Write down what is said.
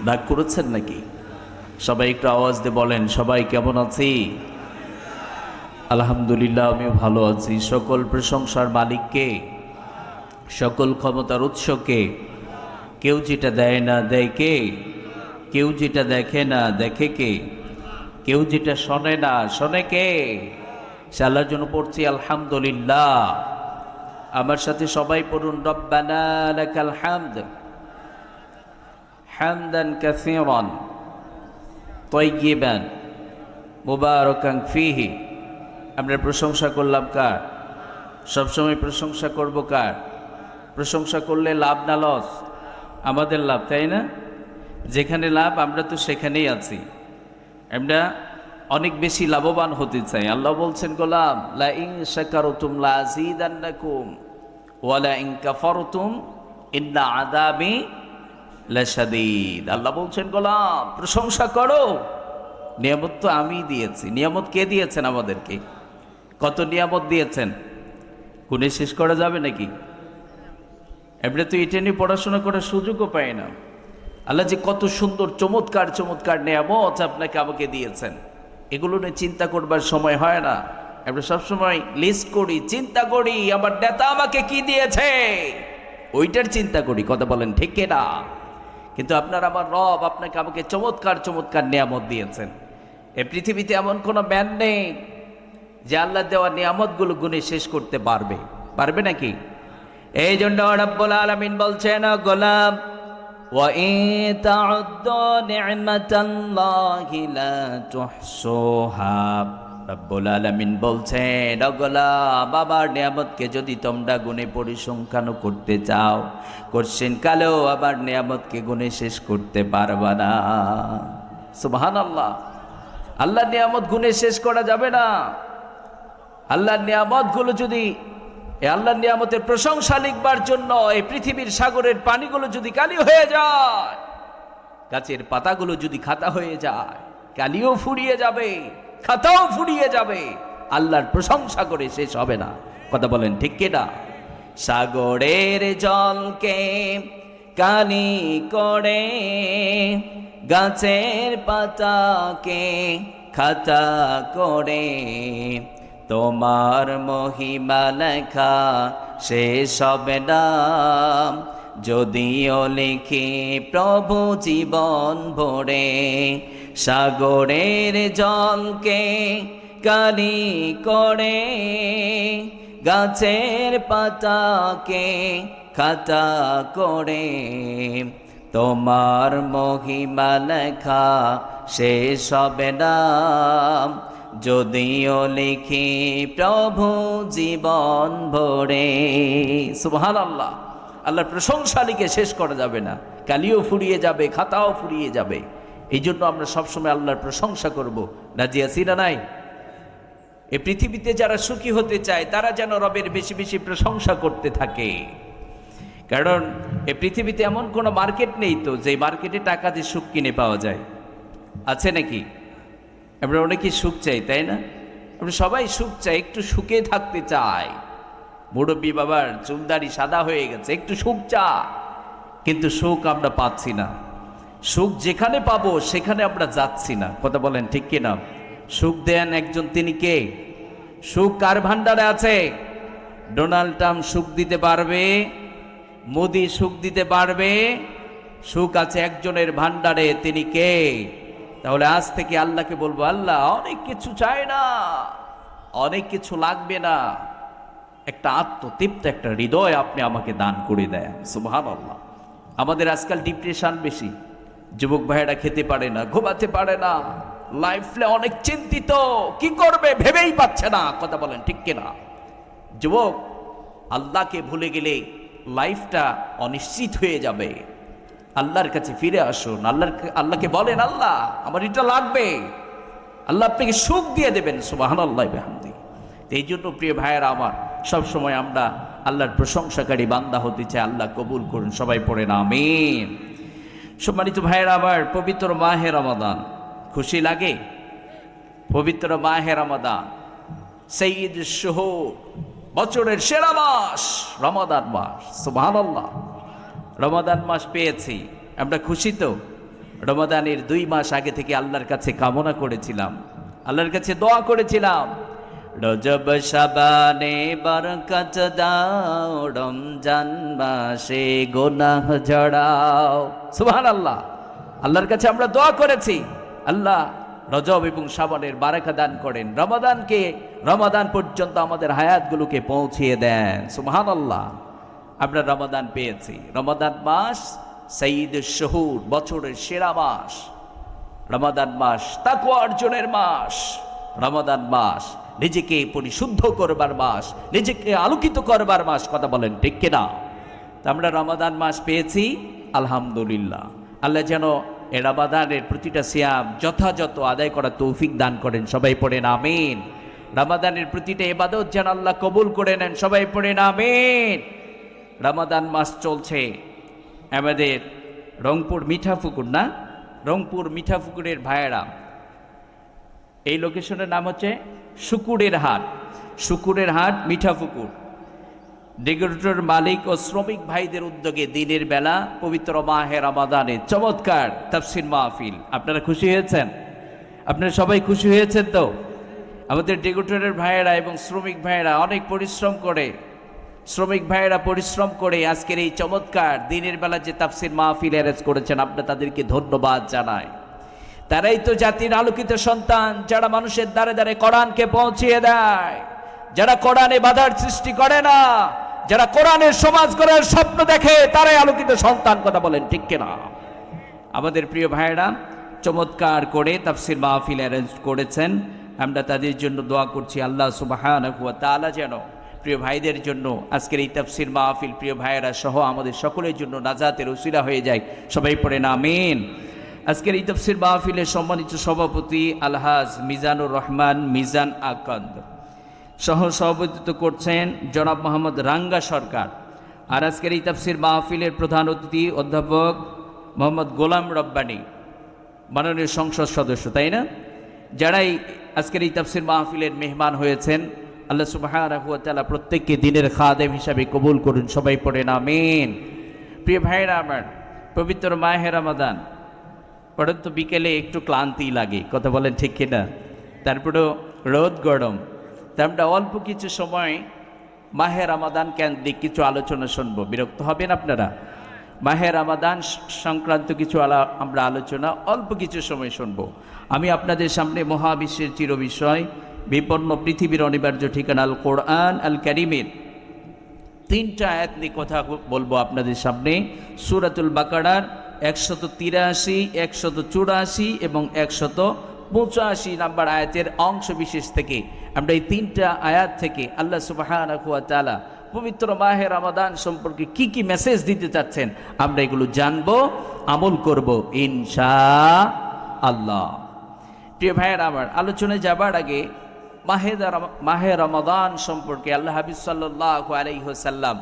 রাগ করেছেন নাকি? সবাই একটু আওয়াজ দিয়ে বলেন, সবাই কেমন আছি? আলহামদুলিল্লাহ, আমিও ভালো আছি। সকল প্রশংসার মালিককে, সকল ক্ষমতার উৎসকে। কেউ যেটা দেয় না দেয় কে? কেউ যেটা দেখে না দেখে কে? কেউ যেটা শোনে না শোনে কে? সে আল্লাহর জন্য পড়ছি আলহামদুলিল্লাহ। আমার সাথে সবাই পড়ুন, রব্বানা লাকাল হামদ হামদান কাসীরান তাইয়্যিবান মুবারাকান ফীহি। আমরা প্রশংসা করলাম কার? সবসময় প্রশংসা করব কার? প্রশংসা করলে লাভ না লস? আমাদের লাভ, তাই না? যেখানে লাভ আমরা তো সেখানেই আছি। আমরা অনেক বেশি লাভবান হতে চাই। আল্লাহ বলছেন, গোলাম লা ইন শাকারতুম লা আযীদান্নাকুম ওয়া লা ইন কাফারতুম ইন্না আযাবি লাশাদীদ। আল্লাহ বলছেন, গোলাম প্রশংসা করো, নিয়ামত তো আমি দিয়েছি। নিয়ামত কে দিয়েছেন আমাদেরকে? কত নিয়ামত দিয়েছেন, গুণে শেষ করা যাবে নাকি? এমনি তো এটা নিয়ে পড়াশোনা করার সুযোগও পাই না। আল্লাহ যে কত সুন্দর চমৎকার চমৎকার নিয়ামত আপনাকে আমাকে দিয়েছেন, এগুলো নিয়ে চিন্তা করবার সময় হয় না। আমরা সবসময় লিস্ট করি, চিন্তা করি আমার নেতা আমাকে কি দিয়েছে, ওইটার চিন্তা করি। কথা বলেন ঠিক না? কিন্তু আপনার আমার রব আপনাকে আমাকে চমৎকার চমৎকার নিয়ামত দিয়েছেন। এই পৃথিবীতে এমন কোনো ম্যান নেই যে আল্লাহ দেওয়া নিয়ামতগুলো গুণে শেষ করতে পারবে। পারবে নাকি? এই জন্য রব্বুল আলামিন বলছেন, গোলাম ওয়া ইন তাউদ্দু নি'মাতাল্লাহি লা তুহসুহা। রব্বুল আলামিন বলছেন, গোলাম বাবার নিয়ামতকে যদি তোমরা গুণে পরিসংখ্যান করতে চাও, কোশ্চেন কালেও আবার নিয়ামতকে গুণে শেষ করতে পারবা না। সুবহানাল্লাহ। আল্লাহর নিয়ামত গুণে শেষ করা যাবে না। আল্লাহর নিয়ামতগুলো যদি, আল্লাহর নিয়ামতের প্রশংসা লিখবার জন্য এই পৃথিবীর সাগরের পানিগুলো যদি কালি হয়ে যায়, গাছের পাতাগুলো যদি খাতা হয়ে যায়, কালিও ফুরিয়ে যাবে, খাতাও ফুরিয়ে যাবে, আল্লাহর প্রশংসা করে শেষ হবে না। কথা বলেন ঠিক কিনা? সাগরের জলকে কালি করে, গাছের পাতাকে খাতা করে, তোমার মহিমা লেখা শেষ হবে না, যদিও লিখি প্রভু জীবন ভরে। সাগরের জলকে কালি করে, গাছের পাতাকে খাতা করে, তোমার মহিমা লেখা শেষ হবে না, যদিও লিখি প্রভু জীবন ভরে। সুবহানাল্লাহ। আল্লাহর প্রশংসা লিখে শেষ করা যাবে না, কালিও ফুরিয়ে যাবে, খাতাও ফুরিয়ে যাবে। এই জন্য আমরা সবসময় আল্লাহর প্রশংসা করব। রাজি আছি না নাই? এই পৃথিবীতে যারা সুখী হতে চায় তারা যেন রবের বেশি বেশি প্রশংসা করতে থাকে। কারণ এই পৃথিবীতে এমন কোনো মার্কেট নেই তো যে মার্কেটে টাকা দিয়ে সুখ কিনে পাওয়া যায়। আছে নাকি? আমরা অনেকেই সুখ চাই, তাই না? আমরা সবাই সুখ চাই, একটু সুখে থাকতে চাই। মুরব্বী বাবার চুলদারি সাদা হয়ে গেছে, একটু সুখ চা, কিন্তু সুখ আমরা পাচ্ছি না। সুখ যেখানে পাবো সেখানে আমরা যাচ্ছি না। কথা বলেন ঠিক কিনা? সুখ দেন একজন, তিনি কে? সুখ কার ভান্ডারে আছে? ডোনাল্ড ট্রাম্প সুখ দিতে পারবে, মোদি সুখ দিতে পারবে। সুখ আছে একজনের ভান্ডারে, তিনি কে? তাহলে আজ থেকে আল্লাহকে বলবো, আল্লাহ অনেক কিছু চাই না, অনেক কিছু লাগবে না, একটা আত্মতৃপ্ত একটা হৃদয় আপনি আমাকে দান করে দেন। সুবহানাল্লাহ। আমাদের আজকাল ডিপ্রেশন বেশি, যুবক ভাইয়েরা খেতে পারে না, ঘুমাতে পারে না, লাইফে অনেক চিন্তিত, কি করবে ভেবেই পাচ্ছে না। কথা বলেন ঠিক কিনা? যুবক, আল্লাহকে ভুলে গেলে লাইফটা অনিশ্চিত হয়ে যাবে। আল্লাহর কাছে ফিরে আসুন, আল্লাহকে বলেন, আল্লাহ আমার এটা লাগবে, আল্লাহ আপনাকে সুখ দিয়ে দেবেন। সুবহানাল্লাহ বিহামদি। এই জন্য প্রিয় ভাইয়েরা আমার, সবসময় আমরা আল্লাহর প্রশংসাকারী বান্দা হতে চাই। আল্লাহ কবুল করুন। সবাই পড়েন আমিন। সম্মানিত ভাইয়েরা আমার, পবিত্র মাহে রমাদান, খুশি লাগে? পবিত্র মাহে রমাদান, সাইয়্যিদুশ শুহুর, বছরের সেরা মাস রমাদান মাস। সুবহানাল্লাহ। রমাদান মাস পেয়েছি, আমরা খুশি তো? রমাদানের 2 মাস আগে থেকে আল্লাহর কাছে কামনা করেছিলাম, আল্লাহর কাছে দোয়া করেছিলাম, রজব শাবানে বরকত দাও, রমজান মাসে গুনাহ ঝরাও। সুবহানাল্লাহ। আল্লাহর কাছে আমরা দোয়া করেছি, আল্লাহ রজব এবং শাবানের বারাকা দান করেন, রমাদান পর্যন্ত আমাদের হায়াতগুলোকে পৌঁছিয়ে দেন। সুবহানাল্লাহ। আমরা রমাদান পেয়েছি। রমাদান মাস সাইয়্যিদুশ শুহুর, বছরের সেরা মাস। রমাদান মাস তাকওয়া অর্জনের মাস। রমাদান মাস নিজেকে পরিশুদ্ধ করবার মাস, নিজেকে আলোকিত করবার মাস। কথা বলেন ঠিক কিনা? তা আমরা রমাদান মাস পেয়েছি, আলহামদুলিল্লাহ। আল্লাহ যেন এ রমাদানের প্রতিটা সিয়াম যথাযথ আদায় করার তৌফিক দান করেন। সবাই পড়েন আমিন। রমাদানের প্রতিটা ইবাদত যেন আল্লাহ কবুল করে নেন। সবাই পড়েন আমিন। রমাদান মাস চলছে আমাদের রংপুর মিঠাপুকুর, না? রংপুর মিঠাপুকুরের ভাইয়েরা, এই লোকেশনের নাম হচ্ছে শুকুরের হাট। শুকুরের হাট, মিঠাপুকুর। ডেকোরেটর মালিক ও শ্রমিক ভাইদের উদ্যোগে দিনের বেলা পবিত্র মাহে রমাদানে চমৎকার তাফসীর মাহফিল। আপনারা খুশি হয়েছেন? আপনারা সবাই খুশি হয়েছেন তো? আমাদের ডেকোরেটরের ভাইয়েরা এবং শ্রমিক ভাইয়েরা অনেক পরিশ্রম করে, শ্রমিক ভাইয়েরা পরিশ্রম করে আজকের এই চমৎকার দিনের বেলা যে তাফসীর মাহফিল অ্যারেঞ্জ করেছেন, আপনারা তাদেরকে ধন্যবাদ জানাই। তারাই তো জাতির আলোকিত সন্তান, যারা মানুষের দ্বারে দ্বারে কোরআনকে পৌঁছিয়ে দেয়, যারা কোরআনে বাধার সৃষ্টি করে না, যারা কোরআনের সমাজ গড়ার স্বপ্ন দেখে, তারাই আলোকিত সন্তান। কথা বলেন ঠিক কিনা? আমাদের প্রিয় ভাইয়েরা চমৎকার করে তাফসীর মাহফিল অ্যারেঞ্জ করেছেন। আমরা তাদের জন্য দোয়া করছি, আল্লাহ সুবহানাহু ওয়া তাআলা যেন প্রিয় ভাইদের জন্য আজকের এই তাফসীর মাহফিল প্রিয় ভাইয়েরা সহ আমাদের সকলের জন্য নাজাতের উসিলা হয়ে যায়। সবাই পড়েন আমিন। আজকের এই তাফসীর মাহফিলের সম্মানিত সভাপতি আলহাজ মিজানুর রহমান মিজান আকন্দ, সহ সভাপতিত্ব করছেন জনাব মোহাম্মদ রাঙ্গা সরকার। আর আজকের এই তাফসীর মাহফিলের প্রধান অতিথি অধ্যাপক মোহাম্মদ গোলাম রব্বানী, মাননীয় সংসদ সদস্য, তাই না? যারাই আজকের এই তাফসীর মাহফিলের মেহমান হয়েছেন, আল্লাহ সুবহানাহু ওয়া তাআলা প্রত্যেককে দিনের খাদেম হিসাবে কবুল করুন। সবাই পড়েন আমিন। প্রিয় ভাইয়েরা আমার, পবিত্র মাহে রমাদান পড়েন তো বিকেলে একটু ক্লান্তি লাগে। কথা বলেন ঠিক কিনা? তারপরেও রোদ গরম, তা আমরা অল্প কিছু সময় মাহে রমাদান কেন্দ্রিক কিছু আলোচনা শুনবো। বিরক্ত হবেন আপনারা? মাহে রমাদান সংক্রান্ত কিছু আমরা আলোচনা অল্প কিছু সময় শুনবো। আমি আপনাদের সামনে মহাবিশ্বের চির বিষয়, বিপন্ন পৃথিবীর অনিবার্য ঠিকানা আল কোরআন আল কারীমের 3টা আয়াত নিয়ে কথা বলবো আপনাদের সামনে। সূরাতুল বাকারার 183, 184 এবং 185 নাম্বার আয়াতের অংশ বিশেষ থেকে আমরা এই 3টা আয়াত থেকে আল্লাহ সুবহানাহু ওয়া তাআলা পবিত্র মাহে রমাদান সম্পর্কে কি কি মেসেজ দিতে চাচ্ছেন আমরা এগুলো জানবো, আমল করব ইনশাআল্লাহ। প্রিয় ভাইয়েরা আমার, আলোচনায় যাবার আগে মাহে রমাদান সম্পর্কে আল্লাহ হাবিব সাল্লাল্লাহু আলাইহি ওয়াসাল্লাম